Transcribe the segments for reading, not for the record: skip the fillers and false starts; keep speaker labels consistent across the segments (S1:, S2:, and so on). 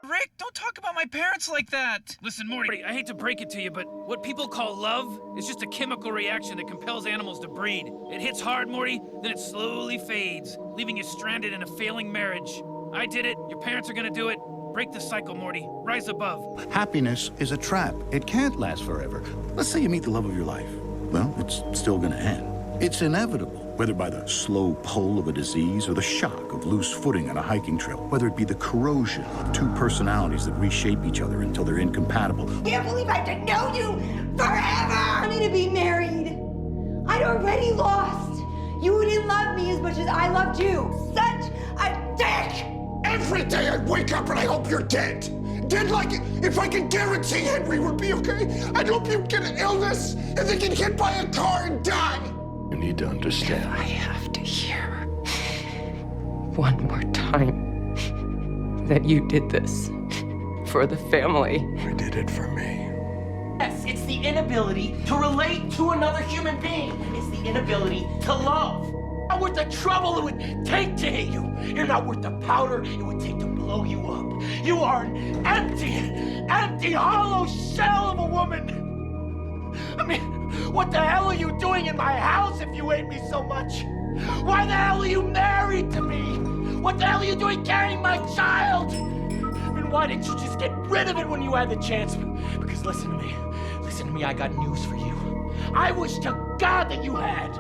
S1: Rick, don't talk about my parents like that.
S2: Listen, Morty, I hate to break it to you, but what people call love is just a chemical reaction that compels animals to breed. It hits hard, Morty, then it slowly fades, leaving you stranded in a failing marriage. I did it. Your parents are gonna do it. Break the cycle, Morty. Rise above.
S3: Happiness is a trap. It can't last forever. Let's say you meet the love of your life. Well, it's still gonna end. It's inevitable, whether by the slow pull of a disease or the shock of loose footing on a hiking trail, whether it be the corrosion of two personalities that reshape each other until they're incompatible.
S4: I can't believe I have to know you forever! I need to be married. I'd already lost. You didn't love me as much as I loved you. Such a dick!
S5: Every day I wake up and I hope you're dead. Dead like if I could guarantee Henry would be okay, I'd hope you'd get an illness and then get hit by a car and die.
S6: You need to understand.
S4: I have to hear one more time that you did this for the family.
S6: I did it for me.
S7: Yes, it's the inability to relate to another human being. It's the inability to love. Not worth the trouble it would take to hit you. You're not worth the powder it would take to blow you up. You are an empty, hollow shell of a woman. I mean, what the hell are you doing in my house if you hate me so much? Why the hell are you married to me? What the hell are you doing carrying my child? And why didn't you just get rid of it when you had the chance? Because listen to me, I got news for you. I wish to God that you had.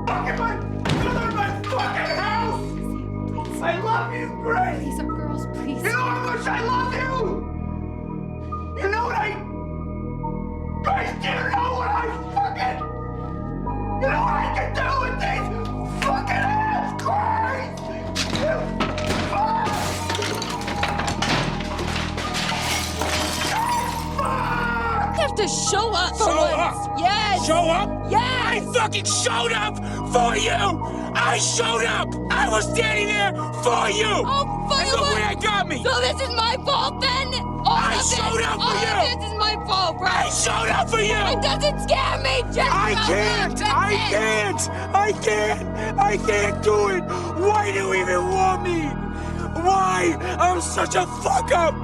S7: Fucking my brother in my fucking house! Please. I love you, Grace!
S4: These are girls, please.
S7: You know how much I love you! You know what Grace, do you know what I fucking... You know what I can do with these fucking ass, Grace? You fuck!
S8: You have to show up for
S2: Show
S8: once.
S2: up?
S8: Yes.
S2: Show up?
S8: Yes.
S2: I fucking showed up for you! I showed up! I was standing there for you!
S8: Oh, for
S2: and
S8: you
S2: look
S8: what?
S2: where it got me!
S8: So this is my fault then?
S2: I showed up for you!
S8: All of this is my fault, bro.
S2: I showed up for you!
S8: It doesn't scare me, just
S2: I can't do it! Why do you even want me? Why? I'm such a fuck up!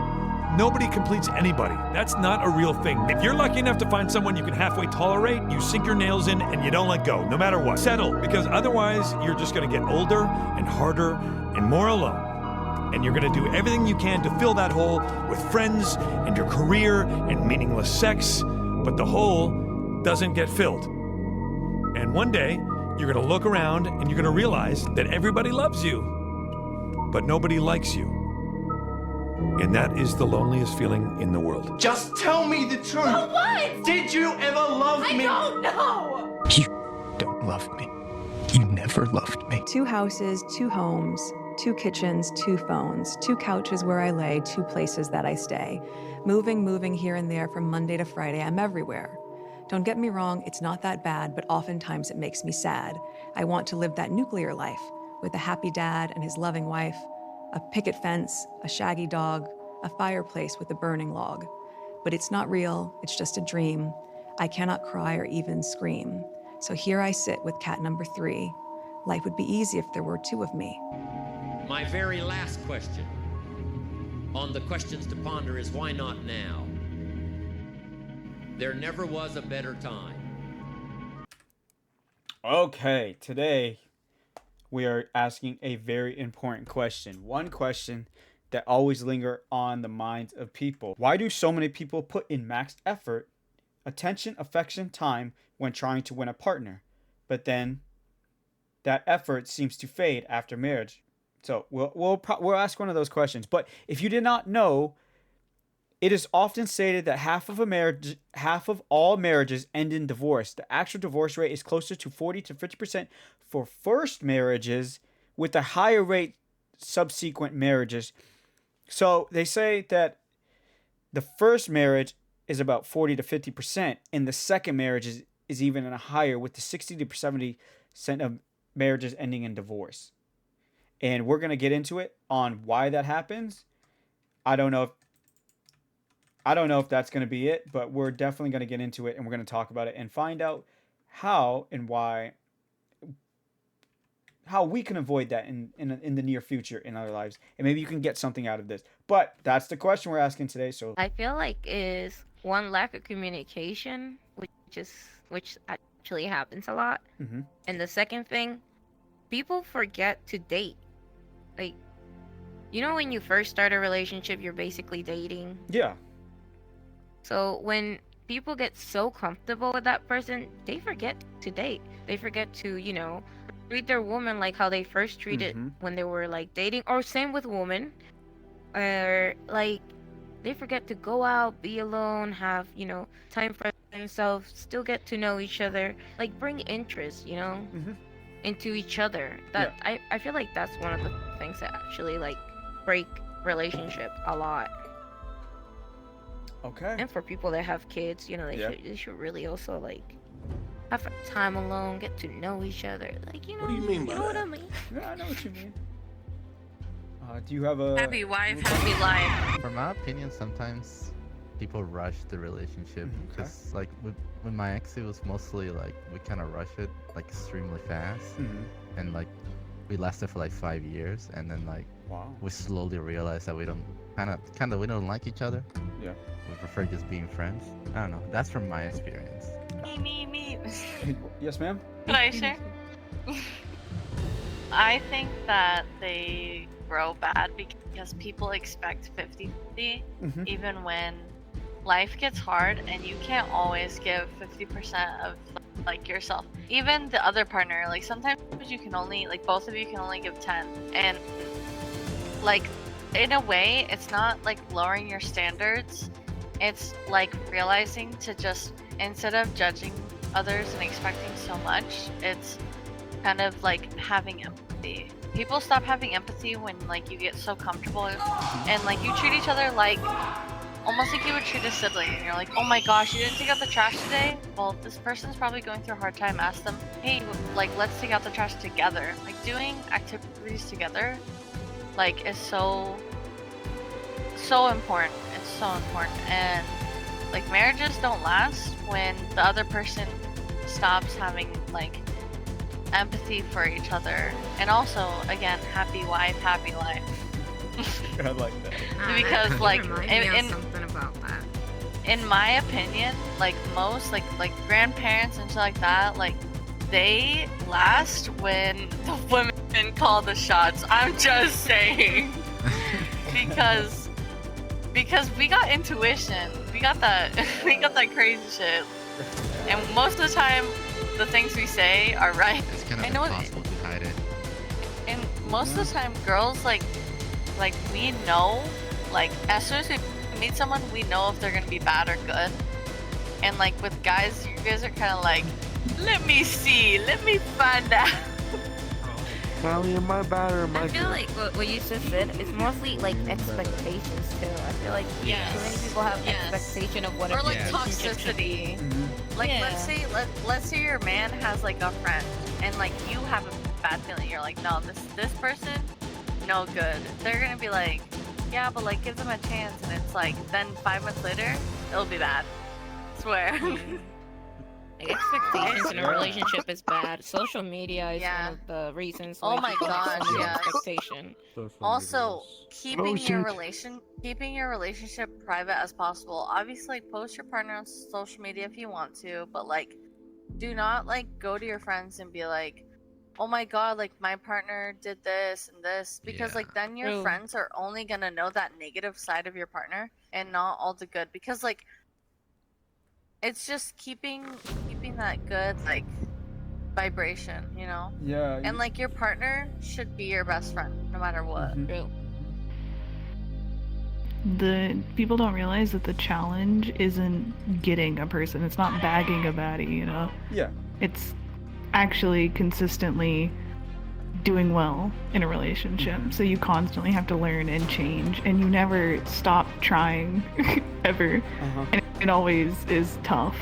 S9: Nobody completes anybody. That's not a real thing. If you're lucky enough to find someone you can halfway tolerate, you sink your nails in and you don't let go, no matter what. Settle, because otherwise you're just gonna get older and harder and more alone. And you're gonna do everything you can to fill that hole with friends and your career and meaningless sex, but the hole doesn't get filled. And one day, you're gonna look around and you're gonna realize that everybody loves you, but nobody likes you. And that is the loneliest feeling in the world.
S7: Just tell me the truth.
S8: For what?
S7: Did you ever love me?
S8: I don't know.
S6: You don't love me. You never loved me.
S10: 2 houses, 2 homes, 2 kitchens, 2 phones, 2 couches where I lay, 2 places that I stay. Moving here and there from Monday to Friday, I'm everywhere. Don't get me wrong, it's not that bad, but oftentimes it makes me sad. I want to live that nuclear life with a happy dad and his loving wife, a picket fence, a shaggy dog, a fireplace with a burning log. But it's not real, it's just a dream. I cannot cry or even scream. So here I sit with cat number 3. Life would be easy if there were 2 of me.
S11: My very last question on the questions to ponder is why not now? There never was a better time.
S1: Okay, today we are asking a very important question. One question that always linger on the minds of people. Why do so many people put in maxed effort, attention, affection, time when trying to win a partner, but then that effort seems to fade after marriage? So we'll ask one of those questions. But if you did not know, it is often stated that half of all marriages end in divorce. The actual divorce rate is closer to 40 to 50% for first marriages, with a higher rate subsequent marriages. So they say that the first marriage is about 40 to 50%, and the second marriage is even higher, with the 60 to 70% of marriages ending in divorce. And we're going to get into it on why that happens. I don't know if that's going to be it, but we're definitely going to get into it, and we're going to talk about it and find out how and why how we can avoid that in the near future in our lives, and maybe you can get something out of this. But that's the question we're asking today. So
S12: I feel like is one lack of communication, which actually happens a lot.
S1: Mhm.
S12: And the second thing, people forget to date. Like, you know, when you first start a relationship, you're basically dating.
S1: yeah,
S12: So when people get so comfortable with that person, they forget to date. They forget to, you know, treat their woman like how they first treated when they were like dating, or same with women. Or like they forget to go out, be alone, have, you know, time for themselves, still get to know each other, like bring interest, you know, into each other. That I feel like that's one of the things that actually like break relationship a lot.
S1: okay.
S12: And for people that have kids, you know, they should really also like have time alone, get to know each other. Like, you know,
S5: What do you mean by
S12: know what
S5: that?
S12: I mean?
S1: Yeah, I know what you mean. Do you have a
S13: Happy wife, happy life.
S14: From my opinion, sometimes people rush the relationship because, like, with my ex, it was mostly like we kind of rush it like extremely fast, and like we lasted for like 5 years, and then like we slowly realized that we don't we don't like each other.
S1: Yeah.
S14: We prefer just being friends. I don't know. That's from my experience.
S13: Me.
S1: Yes, ma'am.
S13: Could I share? I think that they grow bad because people expect 50-50, even when life gets hard and you can't always give 50% of like yourself. Even the other partner, like sometimes you can only, like both of you can only give 10. And like in a way, it's not like lowering your standards. It's like realizing to just, instead of judging others and expecting so much, it's kind of like having empathy. People stop having empathy when like you get so comfortable and like you treat each other like almost like you would treat a sibling, and you're like, oh my gosh, you didn't take out the trash today? Well, this person's probably going through a hard time. Ask them, hey, like let's take out the trash together. Like doing activities together like is so important. It's so important. And like marriages don't last when the other person stops having like empathy for each other. And also, again, happy wife, happy life.
S1: I like that.
S13: Because like
S12: in something about that.
S13: In my opinion, like most like grandparents and shit like that, like they last when the women call the shots. I'm just saying. because we got intuition. We got that crazy shit. And most of the time the things we say are right.
S14: It's kind of impossible to hide it.
S13: And most of the time girls like we know, like as soon as we meet someone, we know if they're gonna be bad or good. And like with guys, you guys are kind of like, let me see, let me find out.
S5: Sally, am I bad or am I
S12: I feel
S5: good?
S12: like what you just said is mostly like expectations too. I feel like too many people have expectation of what
S13: or
S12: a
S13: like
S12: relationship should be.
S13: toxicity. Like let's say your man has like a friend and like you have a bad feeling. You're like, no, this person, no good. They're gonna be like, yeah, but like give them a chance, and it's like then 5 months later it'll be bad. Swear.
S12: Like, expectations in a relationship is bad. Social media is one of the reasons.
S13: Oh
S12: why
S13: my
S12: people have so
S13: gosh,
S12: many
S13: yes.
S12: expectation.
S13: Also, keeping your relationship private as possible. Obviously, like, post your partner on social media if you want to, but like, do not like go to your friends and be like, "Oh my god, like my partner did this and this," because like then your friends are only gonna know that negative side of your partner and not all the good. Because like, it's just keeping that good like vibration, you know?
S1: Yeah.
S13: And like your partner should be your best friend no matter what.
S12: True.
S15: The people don't realize that the challenge isn't getting a person. It's not bagging a baddie, you know?
S1: Yeah.
S15: It's actually consistently doing well in a relationship. So you constantly have to learn and change, and you never stop trying ever. And it always is tough.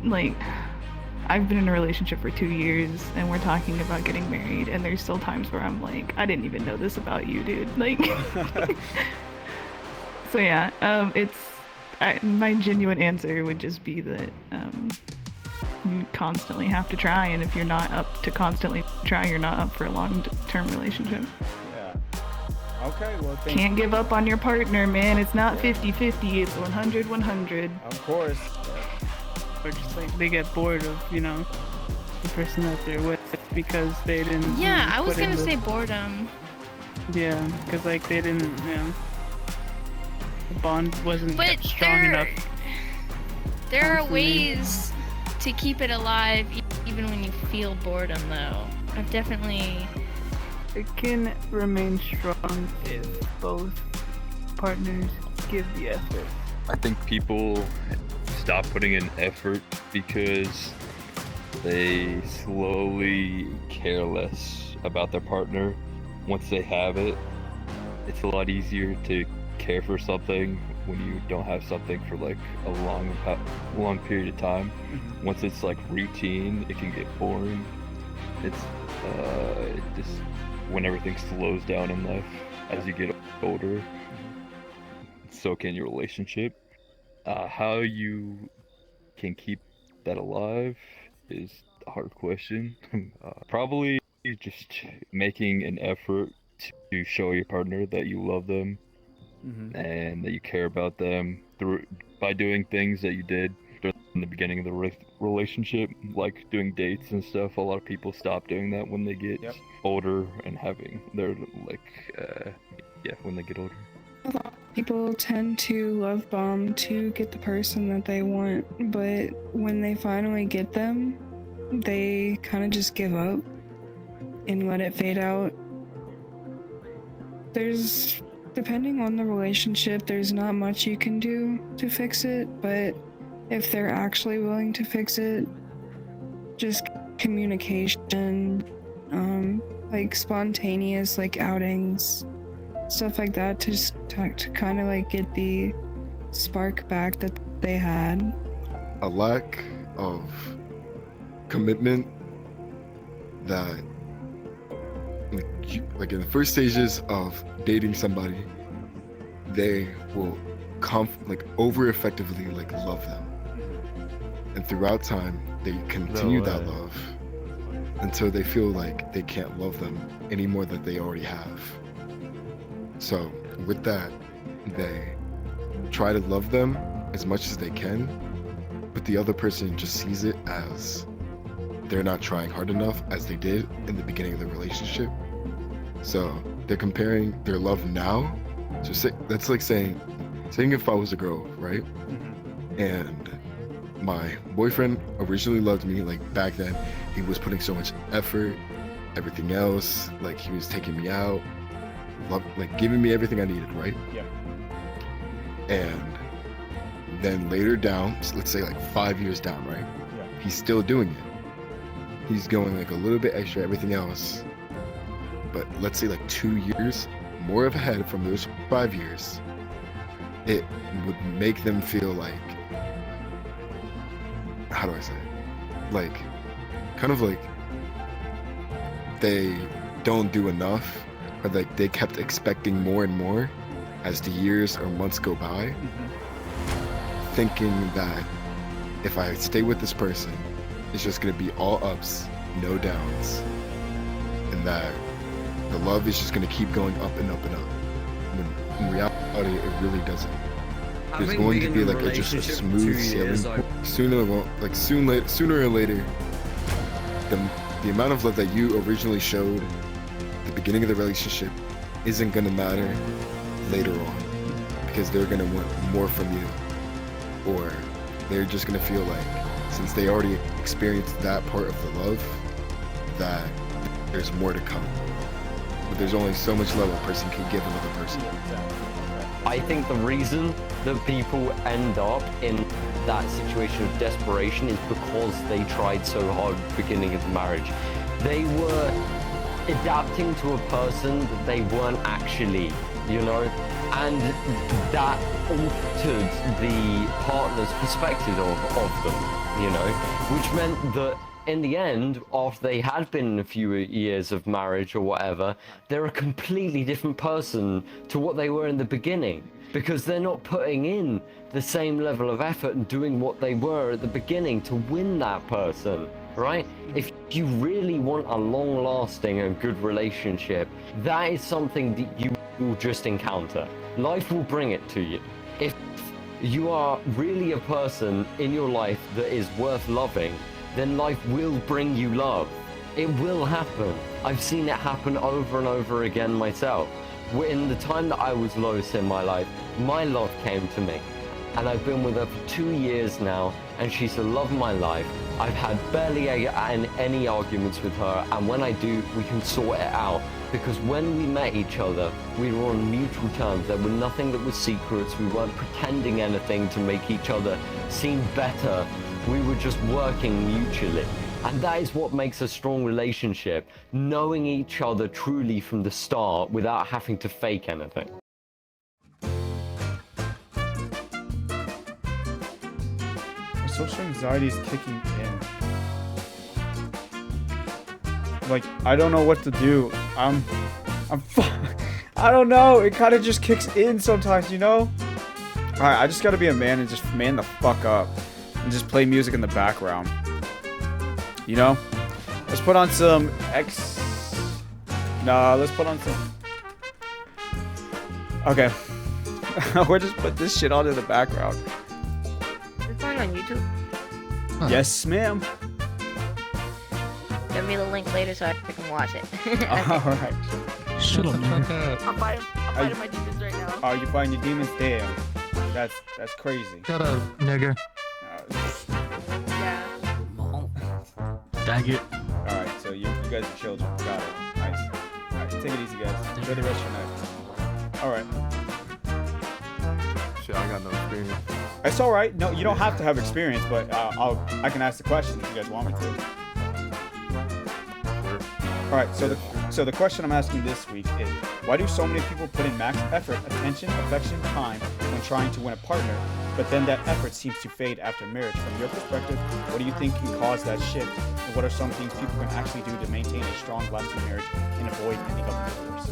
S15: Like, I've been in a relationship for 2 years and we're talking about getting married, and there's still times where I'm like, I didn't even know this about you, dude. Like, so yeah, my genuine answer would just be that you constantly have to try, and if you're not up to constantly try, you're not up for a long-term relationship.
S1: Yeah. Okay, well,
S15: Can't give up on your partner, man. It's not 50-50, it's 100-100.
S1: Of course.
S16: Or just like they get bored of, you know, the person that they're with because they didn't.
S17: Yeah, I was
S16: put in
S17: gonna
S16: the-
S17: say boredom.
S16: Yeah, because like they didn't, you know, the bond wasn't
S17: But
S16: kept strong enough.
S17: There are
S16: Constantly.
S17: ways to keep it alive even when you feel boredom, though. I've definitely.
S16: It can remain strong if both partners give the effort.
S18: I think people stop putting in effort because they slowly care less about their partner. Once they have it, it's a lot easier to care for something when you don't have something for like a long period of time. Once it's like routine, it can get boring. It's it just when everything slows down in life as you get older, so can your relationship. How you can keep that alive is a hard question. Probably just making an effort to show your partner that you love them and that you care about them by doing things that you did in the beginning of the relationship, like doing dates and stuff. A lot of people stop doing that when they get older and having their when they get older.
S19: People tend to love bomb to get the person that they want, but when they finally get them, they kind of just give up and let it fade out. Depending on the relationship, there's not much you can do to fix it, but if they're actually willing to fix it, just communication, like spontaneous like outings, stuff like that, to kind of like get the spark back that they had.
S20: A lack of commitment that like in the first stages of dating somebody, they will over effectively like love them, and throughout time they continue that love until they feel like they can't love them any more than they already have. So with that, they try to love them as much as they can, but the other person just sees it as they're not trying hard enough as they did in the beginning of the relationship. So they're comparing their love now. So that's like saying if I was a girl, right? And my boyfriend originally loved me, like back then, he was putting so much effort, everything else, like he was taking me out, like giving me everything I needed, right?
S1: Yeah.
S20: And then later down, let's say like 5 years down, right?
S1: Yeah.
S20: He's still doing it. He's going like a little bit extra, everything else. But let's say like 2 years more of ahead from those 5 years, it would make them feel like, how do I say it? Like, kind of like they don't do enough, or like they kept expecting more and more as the years or months go by, thinking that if I stay with this person, it's just gonna be all ups, no downs, and that the love is just gonna keep going up and up and up. When in reality, it really doesn't. There's going to be like just a smooth sailing. Sooner or later, the amount of love that you originally showed at the beginning of the relationship isn't gonna matter later on, because they're gonna want more from you, or they're just gonna feel like, since they already experienced that part of the love, that there's more to come. But there's only so much love a person can give another person.
S21: I think the reason that people end up in that situation of desperation is because they tried so hard at the beginning of the marriage. They were adapting to a person that they weren't actually, you know, and that altered the partner's perspective of them, you know, which meant that in the end, after they had been a few years of marriage or whatever, they're a completely different person to what they were in the beginning, because they're not putting in the same level of effort and doing what they were at the beginning to win that person, right? If you really want a long-lasting and good relationship, that is something that you will just encounter. Life will bring it to you. If you are really a person in your life that is worth loving, then life will bring you love. It will happen. I've seen it happen over and over again myself. In the time that I was lowest in my life, my love came to me. And I've been with her for 2 years now, and she's the love of my life. I've had barely any arguments with her, and when I do, we can sort it out. Because when we met each other, we were on mutual terms. There were nothing that was secrets. We weren't pretending anything to make each other seem better. We were just working mutually. And that is what makes a strong relationship, knowing each other truly from the start without having to fake anything.
S1: My social anxiety is kicking in. Like, I don't know what to do. I don't know. It kind of just kicks in sometimes, you know? Alright, I just gotta be a man and just man the fuck up. And just play music in the background. You know? Let's put on some let's put on some... Okay. We'll just put this shit on in the background.
S12: Is this going on YouTube?
S1: Huh. Yes, ma'am.
S12: Send me the link later so I can watch it.
S1: Alright.
S6: Shut up, man.
S3: I'm fighting my demons right now.
S1: Oh, you fighting your demons? Damn. That's crazy.
S6: Shut up, nigga.
S3: Yeah.
S6: Dag it.
S1: Alright, so you guys are children. Got it. Nice. Alright, take it easy, guys. Enjoy the rest of your night. Alright.
S20: Shit, I got no experience.
S1: It's alright. No, you don't have to have experience, but I can ask the question if you guys want me to. Alright, so the question I'm asking this week is, why do so many people put in max effort, attention, affection, time when trying to win a partner, but then that effort seems to fade after marriage? From your perspective, what do you think can cause that shift? And what are some things people can actually do to maintain a strong, lasting marriage and avoid ending up in divorce?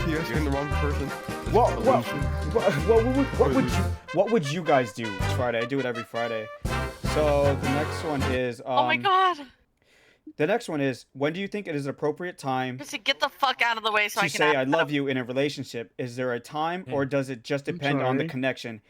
S20: You're asking the wrong person.
S1: What would you guys do? It's Friday. I do it every Friday. So the next one is.
S13: Oh my god.
S1: The next one is, when do you think it is an appropriate time
S13: Just get the fuck out of the way so I
S1: to
S13: can
S1: say
S13: ask
S1: I
S13: them.
S1: love you in a relationship? Is there a time, or does it just depend on the connection?